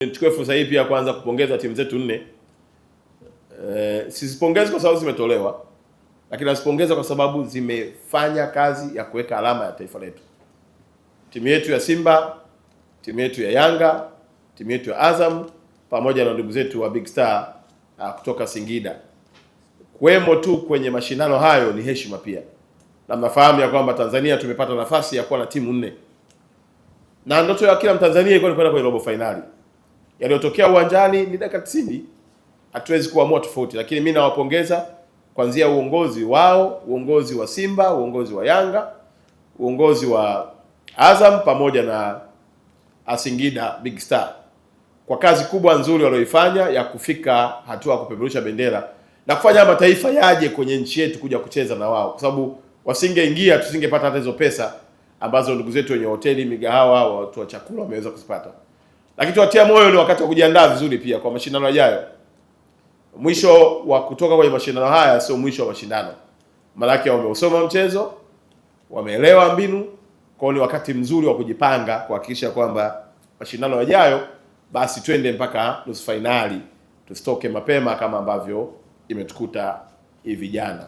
Nichukue fursa hii pia kwanza kupongeza timu zetu nne. Sizipongezi kwa sababu zimetolewa, lakini nazipongeza kwa sababu zimefanya kazi ya kuweka alama ya taifa letu. Timu yetu ya Simba, timu yetu ya Yanga, timu yetu ya Azam pamoja na ndugu zetu wa Big Star kutoka Singida. Kuwemo tu kwenye mashindano hayo ni heshima pia. Na mnafahamu ya kwamba Tanzania tumepata nafasi ya kuwa na timu nne. Na ndoto ya kila Mtanzania ilikuwa ni kwenda kwenye robo finali. Yaliyotokea uwanjani ni dakika 90. Hatuwezi kuamua tofauti, lakini mimi nawapongeza kuanzia uongozi wao, uongozi wa Simba, uongozi wa Yanga, uongozi wa Azam pamoja na Singida Big Star kwa kazi kubwa nzuri walioifanya ya kufika hatua ya kupeperusha bendera na kufanya mataifa yaje kwenye nchi yetu kuja kucheza na wao, kwa sababu wasingeingia tusingepata hata hizo pesa ambazo ndugu zetu wenye hoteli, migahawa, watu wa chakula wameweza kuzipata. Lakini tuwatia moyo ni wakati wa kujiandaa vizuri pia kwa mashindano yajayo. Mwisho wa kutoka kwenye mashindano haya sio mwisho wa mashindano. Maana wameusoma mchezo, wameelewa mbinu, kwa ni wakati mzuri wa kujipanga kuhakikisha kwamba mashindano yajayo basi twende mpaka nusu finali, tusitoke mapema kama ambavyo imetukuta hivi jana.